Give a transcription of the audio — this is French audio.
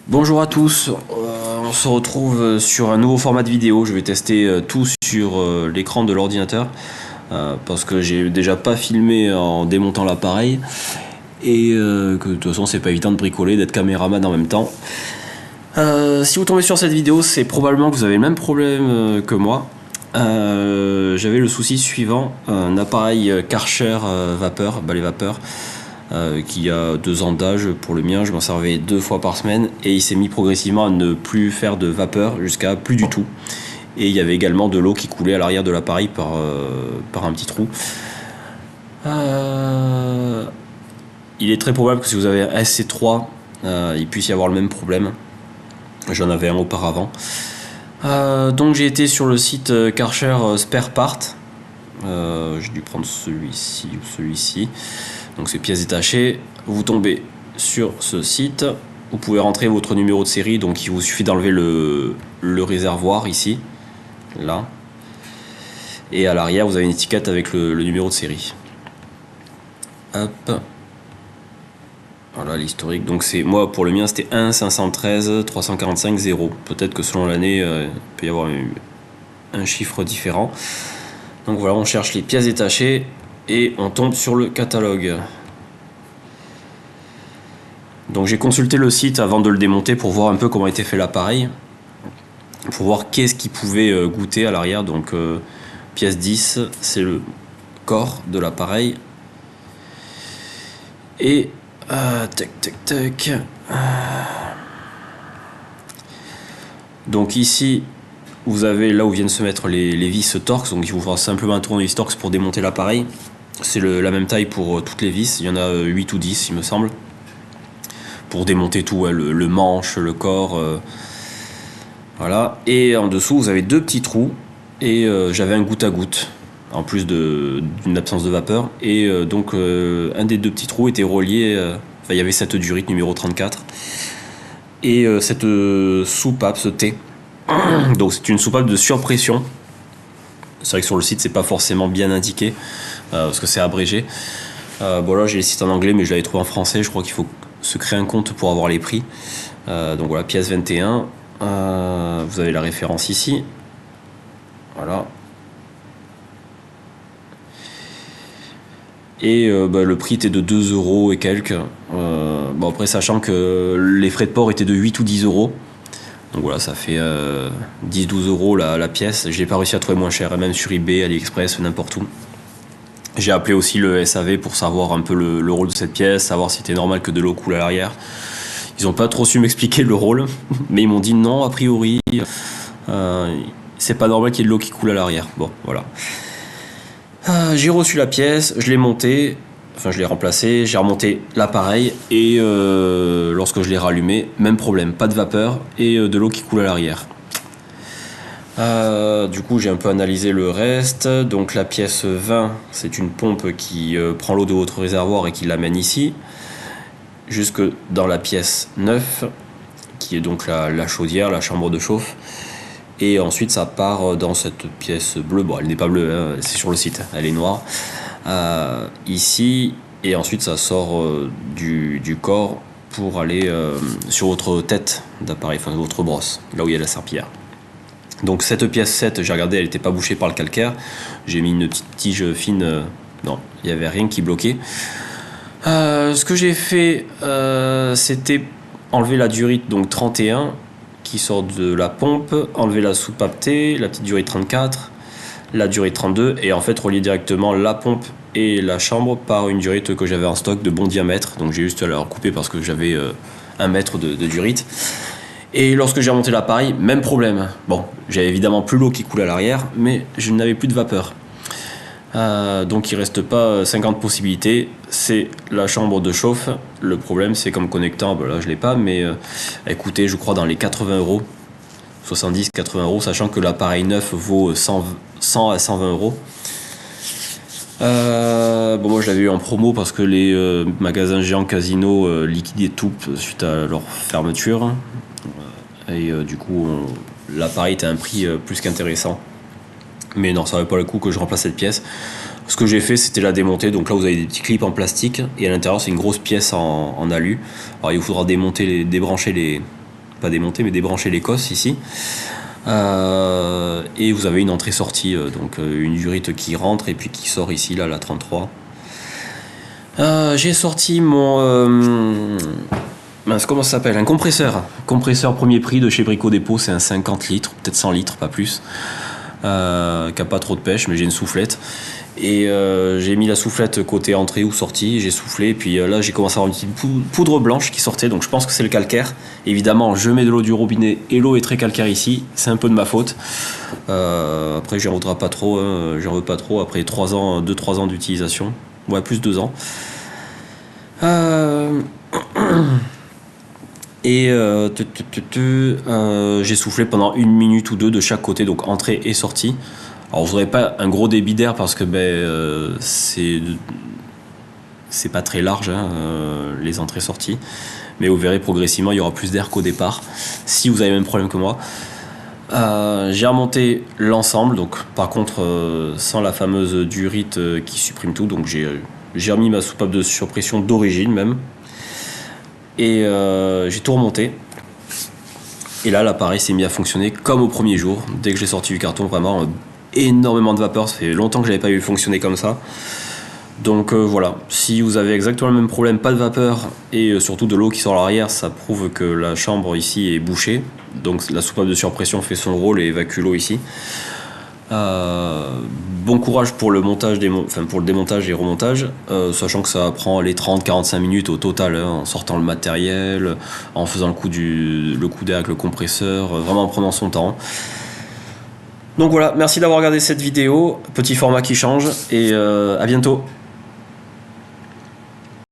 Bonjour à tous, on se retrouve sur un nouveau format de vidéo. Je vais tester tout sur l'écran de l'ordinateur parce que j'ai déjà pas filmé en démontant l'appareil et que de toute façon c'est pas évident de bricoler, d'être caméraman en même temps. Si vous tombez sur cette vidéo, c'est probablement que vous avez le même problème que moi. J'avais le souci suivant, un appareil Karcher vapeur, balai vapeur, qui a 2 ans d'âge pour le mien. Je m'en servais 2 fois par semaine et il s'est mis progressivement à ne plus faire de vapeur jusqu'à plus du tout. Et il y avait également de l'eau qui coulait à l'arrière de l'appareil par un petit trou. Il est très probable que si vous avez un SC3, il puisse y avoir le même problème. J'en avais un auparavant. Donc j'ai été sur le site Karcher Spare Part. J'ai dû prendre celui-ci ou celui-ci. Donc c'est pièces détachées. Vous tombez sur ce site. Vous pouvez rentrer votre numéro de série. Donc il vous suffit d'enlever le réservoir ici, là. Et à l'arrière vous avez une étiquette avec le numéro de série. Hop. Voilà l'historique. Donc c'est moi pour le mien c'était 1 513 345 0. Peut-être que selon l'année il peut y avoir un chiffre différent. Donc voilà, on cherche les pièces détachées et on tombe sur le catalogue. Donc j'ai consulté le site avant de le démonter pour voir un peu comment était fait l'appareil, pour voir qu'est-ce qui pouvait goûter à l'arrière. Donc pièce 10, c'est le corps de l'appareil. Et tac. Donc ici, vous avez là où viennent se mettre les vis Torx. Donc il vous faudra simplement un tournevis Torx pour démonter l'appareil. C'est la même taille pour toutes les vis. Il y en a 8 ou 10, il me semble. Pour démonter tout, le manche, le corps. Voilà. Et en dessous, vous avez 2 petits trous. Et j'avais un goutte à goutte, en plus d'une absence de vapeur. Et donc, un des 2 petits trous était relié. Il y avait cette durite numéro 34. Et cette soupape, ce T. Donc, c'est une soupape de surpression. C'est vrai que sur le site, c'est pas forcément bien indiqué. Parce que c'est abrégé. Bon, là, j'ai les sites en anglais, mais je l'avais trouvé en français. Je crois qu'il faut se créer un compte pour avoir les prix. Donc voilà, pièce 21. Vous avez la référence ici. Voilà. Et le prix était de 2 € et quelques. Bon, après, sachant que les frais de port étaient de 8 ou 10 €. Donc voilà, ça fait 10-12 € la pièce. Je n'ai pas réussi à trouver moins cher, même sur eBay, AliExpress, n'importe où. J'ai appelé aussi le SAV pour savoir un peu le rôle de cette pièce, savoir si c'était normal que de l'eau coule à l'arrière. Ils n'ont pas trop su m'expliquer le rôle, mais ils m'ont dit non, a priori, c'est pas normal qu'il y ait de l'eau qui coule à l'arrière. Bon, voilà. J'ai reçu la pièce, je l'ai montée, enfin je l'ai remplacée, j'ai remonté l'appareil et lorsque je l'ai rallumé, même problème, pas de vapeur et de l'eau qui coule à l'arrière. Du coup j'ai un peu analysé le reste. Donc la pièce 20, c'est une pompe qui prend l'eau de votre réservoir et qui l'amène ici jusque dans la pièce 9 qui est donc la chaudière, la chambre de chauffe, et ensuite ça part dans cette pièce bleue. Bon, elle n'est pas bleue, hein, c'est sur le site, elle est noire, ici, et ensuite ça sort du corps pour aller sur votre tête d'appareil, enfin votre brosse, là où il y a la serpillière. Donc cette pièce 7, j'ai regardé, elle n'était pas bouchée par le calcaire. J'ai mis une petite tige fine. Non, il n'y avait rien qui bloquait. Ce que j'ai fait, c'était enlever la durite, donc 31, qui sort de la pompe, enlever la soupape T, la petite durite 34, la durite 32, et en fait relier directement la pompe et la chambre par une durite que j'avais en stock de bon diamètre. Donc j'ai juste à la recouper parce que j'avais 1 mètre de durite. Et lorsque j'ai remonté l'appareil, même problème. Bon, j'avais évidemment plus l'eau qui coule à l'arrière, mais je n'avais plus de vapeur. Donc il ne reste pas 50 possibilités. C'est la chambre de chauffe. Le problème, c'est comme connectant, ben là je ne l'ai pas, mais elle coûtait, je crois, dans les 80 €, 70-80 €, sachant que l'appareil neuf vaut 100 à 120 €. Bon, moi je l'avais eu en promo parce que les magasins géants Casino liquidaient tout suite à leur fermeture. Et du coup, l'appareil était à un prix plus qu'intéressant. Mais non, ça valait pas le coup que je remplace cette pièce. Ce que j'ai fait, c'était la démonter. Donc là, vous avez des petits clips en plastique et à l'intérieur, c'est une grosse pièce en alu. Alors il vous faudra débrancher pas démonter, mais débrancher les cosses ici. Et vous avez une entrée-sortie, donc une durite qui rentre et puis qui sort ici, là, la 33. J'ai sorti mon... comment ça s'appelle? Un compresseur. Compresseur premier prix de chez Brico Dépôt, c'est un 50 litres, peut-être 100 litres, pas plus. Qui a pas trop de pêche, mais j'ai une soufflette. Et j'ai mis la soufflette côté entrée ou sortie, j'ai soufflé, et puis là j'ai commencé à avoir une petite poudre blanche qui sortait, donc je pense que c'est le calcaire. Évidemment, je mets de l'eau du robinet et l'eau est très calcaire ici, c'est un peu de ma faute. Après, j'en voudrais pas trop, j'en veux pas trop, après 2-3 ans d'utilisation, ouais, plus 2 ans. Et j'ai soufflé pendant 1 minute ou 2 de chaque côté, donc entrée et sortie. Alors vous n'aurez pas un gros débit d'air parce que c'est pas très large, hein, les entrées-sorties, mais vous verrez progressivement il y aura plus d'air qu'au départ si vous avez le même problème que moi. J'ai remonté l'ensemble, donc par contre sans la fameuse durite qui supprime tout, donc j'ai remis ma soupape de surpression d'origine même, et j'ai tout remonté. Et là l'appareil s'est mis à fonctionner comme au premier jour. Dès que j'ai sorti du carton, vraiment énormément de vapeur, ça fait longtemps que j'avais pas vu fonctionner comme ça. Donc voilà, si vous avez exactement le même problème, pas de vapeur et surtout de l'eau qui sort à l'arrière, ça prouve que la chambre ici est bouchée. Donc la soupape de surpression fait son rôle et évacue l'eau ici. Bon courage pour le montage pour le démontage et remontage, sachant que ça prend les 30-45 minutes au total, hein, en sortant le matériel, en faisant le coup d'air avec le compresseur, vraiment en prenant son temps. Donc voilà, merci d'avoir regardé cette vidéo, petit format qui change, et à bientôt.